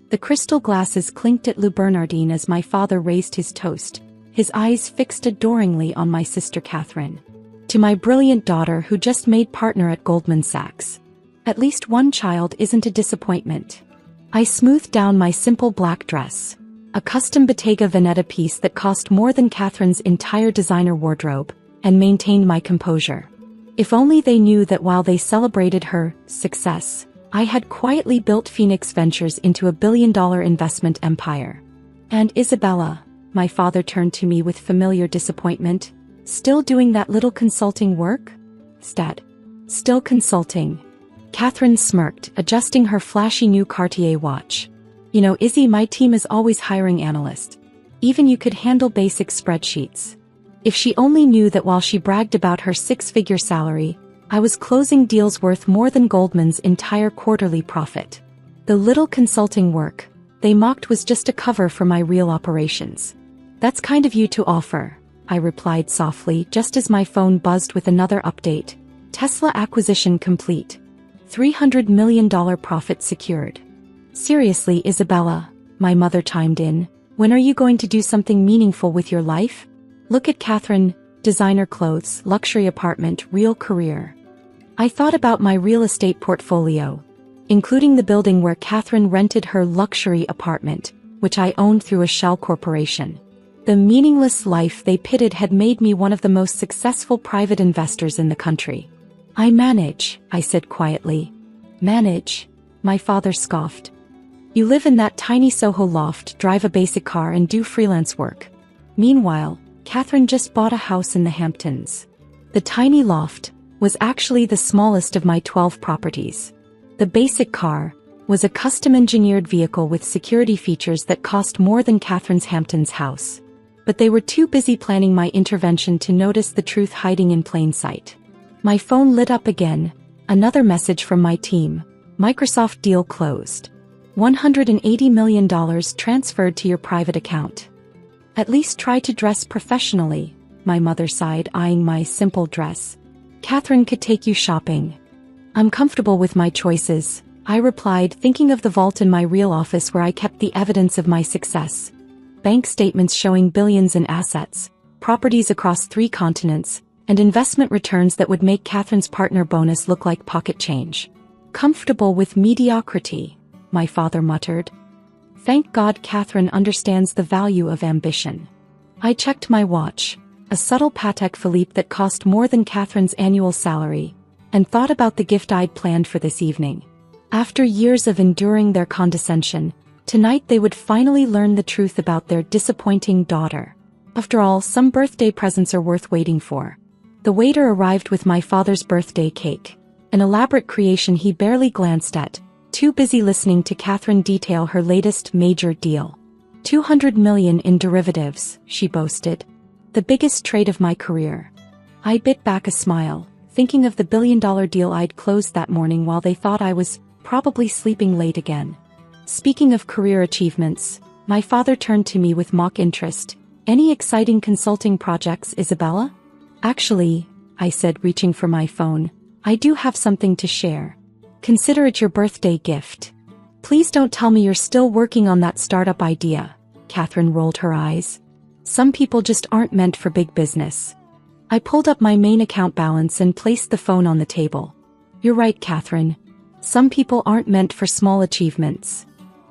The crystal glasses clinked at Lou Bernardine as my father raised his toast, his eyes fixed adoringly on my sister Catherine. To my brilliant daughter who just made partner at Goldman Sachs. At least one child isn't a disappointment. I smoothed down my simple black dress, a custom Bottega Veneta piece that cost more than Catherine's entire designer wardrobe, and maintained my composure. If only they knew that while they celebrated her success, I had quietly built Phoenix Ventures into a billion-dollar investment empire. And Isabella, my father turned to me with familiar disappointment, still doing that little consulting work? Still consulting. Catherine smirked, adjusting her flashy new Cartier watch. You know, Izzy, my team is always hiring analysts. Even you could handle basic spreadsheets. If she only knew that while she bragged about her six-figure salary, I was closing deals worth more than Goldman's entire quarterly profit. The little consulting work, they mocked, was just a cover for my real operations. That's kind of you to offer, I replied softly just as my phone buzzed with another update. Tesla acquisition complete. $300 million profit secured. Seriously, Isabella, my mother chimed in, when are you going to do something meaningful with your life? Look at Catherine, designer clothes, luxury apartment, real career. I thought about my real estate portfolio, including the building where Catherine rented her luxury apartment, which I owned through a shell corporation. The meaningless life they pitted had made me one of the most successful private investors in the country. I manage, I said quietly. Manage? My father scoffed. You live in that tiny Soho loft, drive a basic car and do freelance work. Meanwhile, Catherine just bought a house in the Hamptons. The tiny loft was actually the smallest of my 12 properties. The basic car was a custom-engineered vehicle with security features that cost more than Catherine's Hamptons house. But they were too busy planning my intervention to notice the truth hiding in plain sight. My phone lit up again, another message from my team. Microsoft deal closed. $180 million transferred to your private account. At least try to dress professionally, my mother sighed, eyeing my simple dress. Catherine could take you shopping. I'm comfortable with my choices, I replied, thinking of the vault in my real office where I kept the evidence of my success. Bank statements showing billions in assets, properties across 3 continents, and investment returns that would make Catherine's partner bonus look like pocket change. Comfortable with mediocrity, my father muttered. Thank God Catherine understands the value of ambition. I checked my watch, a subtle Patek Philippe that cost more than Catherine's annual salary, and thought about the gift I'd planned for this evening. After years of enduring their condescension, tonight they would finally learn the truth about their disappointing daughter. After all, some birthday presents are worth waiting for. The waiter arrived with my father's birthday cake, an elaborate creation he barely glanced at, too busy listening to Catherine detail her latest major deal. $200 million in derivatives, she boasted. The biggest trade of my career. I bit back a smile, thinking of the billion-dollar deal I'd closed that morning while they thought I was probably sleeping late again. Speaking of career achievements, my father turned to me with mock interest. Any exciting consulting projects, Isabella? Actually, I said, reaching for my phone, I do have something to share. Consider it your birthday gift. Please don't tell me you're still working on that startup idea. Catherine rolled her eyes. Some people just aren't meant for big business. I pulled up my main account balance and placed the phone on the table. You're right, Catherine. Some people aren't meant for small achievements.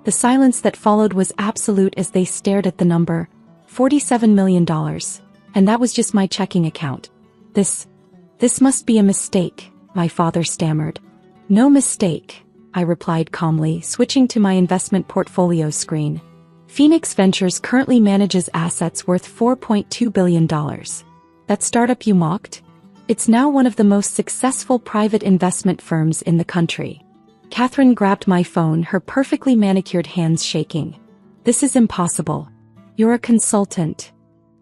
The silence that followed was absolute as they stared at the number, $47 million. And that was just my checking account. This must be a mistake, my father stammered. No mistake, I replied calmly, switching to my investment portfolio screen. Phoenix Ventures currently manages assets worth $4.2 billion. That startup you mocked? It's now one of the most successful private investment firms in the country. Catherine grabbed my phone, her perfectly manicured hands shaking. This is impossible. You're a consultant.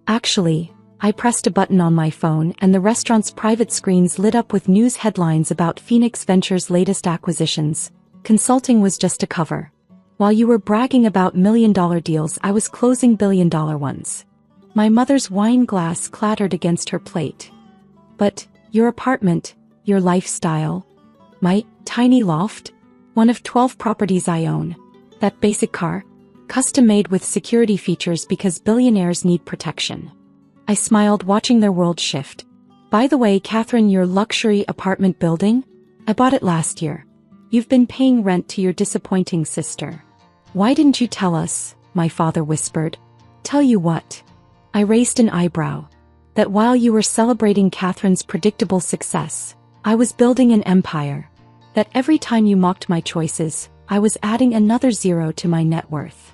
Actually, I pressed a button on my phone and the restaurant's private screens lit up with news headlines about Phoenix Ventures' latest acquisitions. Consulting was just a cover. While you were bragging about million-dollar deals, I was closing billion-dollar ones. My mother's wine glass clattered against her plate. But, your apartment, your lifestyle, my tiny loft, one of 12 properties I own. That basic car? Custom-made with security features because billionaires need protection. I smiled, watching their world shift. By the way, Catherine, your luxury apartment building? I bought it last year. You've been paying rent to your disappointing sister. Why didn't you tell us? My father whispered. Tell you what? I raised an eyebrow. That while you were celebrating Catherine's predictable success, I was building an empire. That every time you mocked my choices, I was adding another zero to my net worth.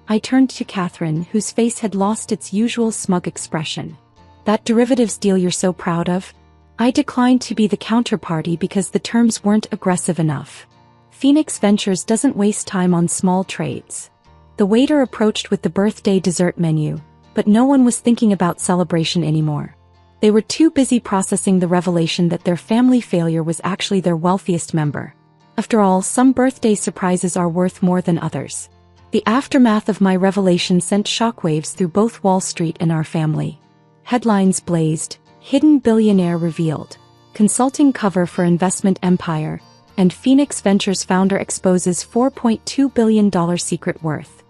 I turned to Catherine, whose face had lost its usual smug expression. That derivatives deal you're so proud of? I declined to be the counterparty because the terms weren't aggressive enough. Phoenix Ventures doesn't waste time on small trades. The waiter approached with the birthday dessert menu, but no one was thinking about celebration anymore. They were too busy processing the revelation that their family failure was actually their wealthiest member. After all, some birthday surprises are worth more than others. The aftermath of my revelation sent shockwaves through both Wall Street and our family. Headlines blazed, hidden billionaire revealed, consulting cover for investment empire, and Phoenix Ventures founder exposes $4.2 billion secret worth.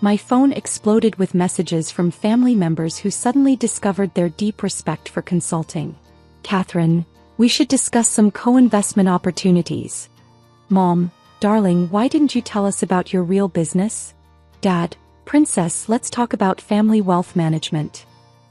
My phone exploded with messages from family members who suddenly discovered their deep respect for consulting. Catherine, we should discuss some co-investment opportunities. Mom, darling, why didn't you tell us about your real business? Dad, princess, let's talk about family wealth management.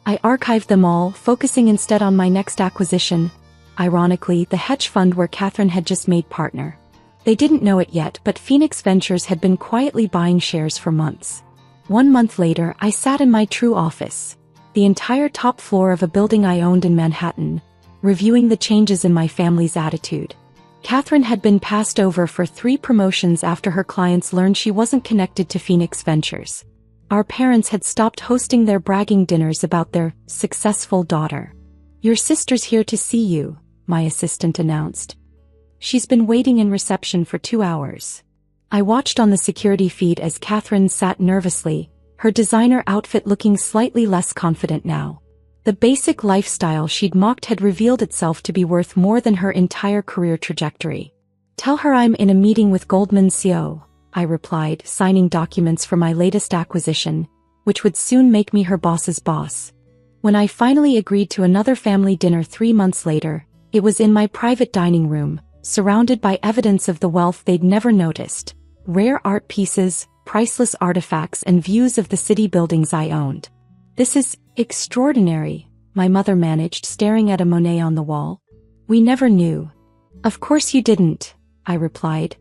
I archived them all, focusing instead on my next acquisition. Ironically, the hedge fund where Catherine had just made partner. They didn't know it yet, but Phoenix Ventures had been quietly buying shares for months. 1 month later, I sat in my true office, the entire top floor of a building I owned in Manhattan, reviewing the changes in my family's attitude. Catherine had been passed over for 3 promotions after her clients learned she wasn't connected to Phoenix Ventures. Our parents had stopped hosting their bragging dinners about their successful daughter. Your sister's here to see you, my assistant announced. She's been waiting in reception for 2 hours. I watched on the security feed as Catherine sat nervously, her designer outfit looking slightly less confident now. The basic lifestyle she'd mocked had revealed itself to be worth more than her entire career trajectory. Tell her I'm in a meeting with Goldman's CEO, I replied, signing documents for my latest acquisition, which would soon make me her boss's boss. When I finally agreed to another family dinner 3 months later, it was in my private dining room, surrounded by evidence of the wealth they'd never noticed, rare art pieces, priceless artifacts, and views of the city buildings I owned. This is extraordinary, my mother managed, staring at a Monet on the wall. We never knew. Of course you didn't, I replied.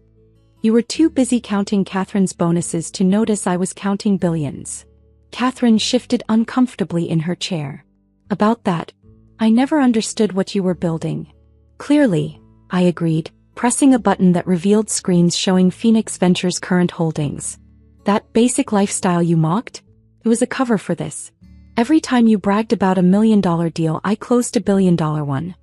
You were too busy counting Catherine's bonuses to notice I was counting billions. Catherine shifted uncomfortably in her chair. About that, I never understood what you were building. Clearly, I agreed, pressing a button that revealed screens showing Phoenix Ventures' current holdings. That basic lifestyle you mocked? It was a cover for this. Every time you bragged about $1 million deal, I closed $1 billion one.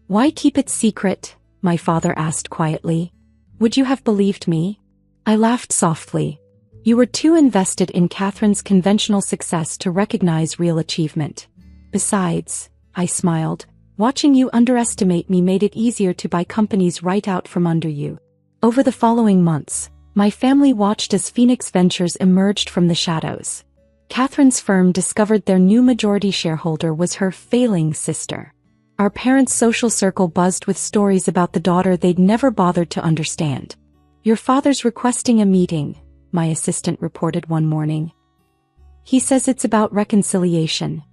Why keep it secret? My father asked quietly. Would you have believed me? I laughed softly. You were too invested in Catherine's conventional success to recognize real achievement. Besides, I smiled, watching you underestimate me made it easier to buy companies right out from under you. Over the following months, my family watched as Phoenix Ventures emerged from the shadows. Catherine's firm discovered their new majority shareholder was her failing sister. Our parents' social circle buzzed with stories about the daughter they'd never bothered to understand. Your father's requesting a meeting, my assistant reported one morning. He says it's about reconciliation.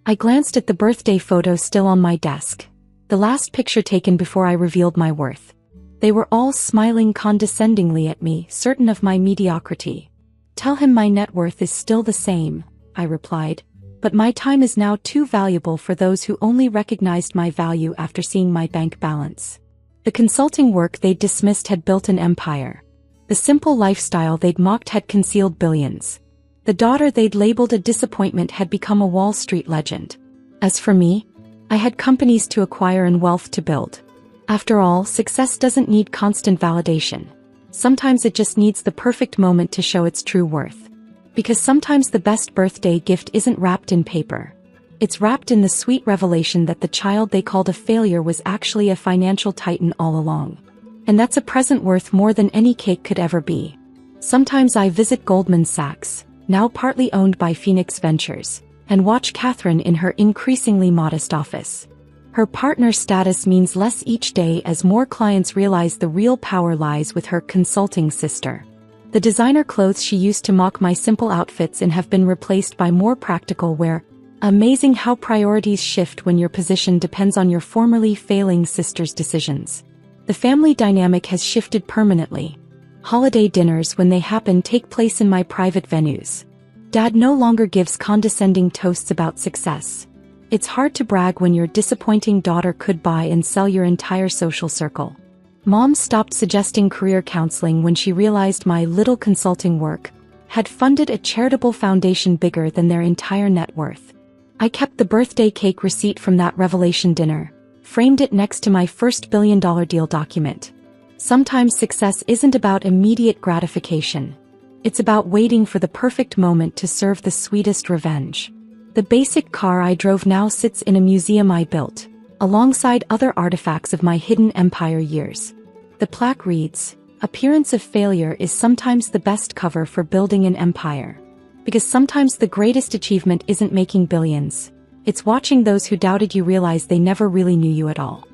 I glanced at the birthday photo still on my desk, the last picture taken before I revealed my worth. They were all smiling condescendingly at me, certain of my mediocrity. Tell him my net worth is still the same, I replied, but my time is now too valuable for those who only recognized my value after seeing my bank balance. The consulting work they'd dismissed had built an empire. The simple lifestyle they'd mocked had concealed billions. The daughter they'd labeled a disappointment had become a Wall Street legend. As for me, I had companies to acquire and wealth to build. After all, success doesn't need constant validation. Sometimes it just needs the perfect moment to show its true worth. Because sometimes the best birthday gift isn't wrapped in paper. It's wrapped in the sweet revelation that the child they called a failure was actually a financial titan all along. And that's a present worth more than any cake could ever be. Sometimes I visit Goldman Sachs, now partly owned by Phoenix Ventures, and watch Catherine in her increasingly modest office. Her partner status means less each day as more clients realize the real power lies with her consulting sister. The designer clothes she used to mock my simple outfits in have been replaced by more practical wear. Amazing how priorities shift when your position depends on your formerly failing sister's decisions. The family dynamic has shifted permanently. Holiday dinners, when they happen, take place in my private venues. Dad no longer gives condescending toasts about success. It's hard to brag when your disappointing daughter could buy and sell your entire social circle. Mom stopped suggesting career counseling when she realized my little consulting work had funded a charitable foundation bigger than their entire net worth. I kept the birthday cake receipt from that revelation dinner, framed it next to my first billion-dollar deal document. Sometimes success isn't about immediate gratification. It's about waiting for the perfect moment to serve the sweetest revenge. The basic car I drove now sits in a museum I built, alongside other artifacts of my hidden empire years. The plaque reads, "Appearance of failure is sometimes the best cover for building an empire." Because sometimes the greatest achievement isn't making billions. It's watching those who doubted you realize they never really knew you at all.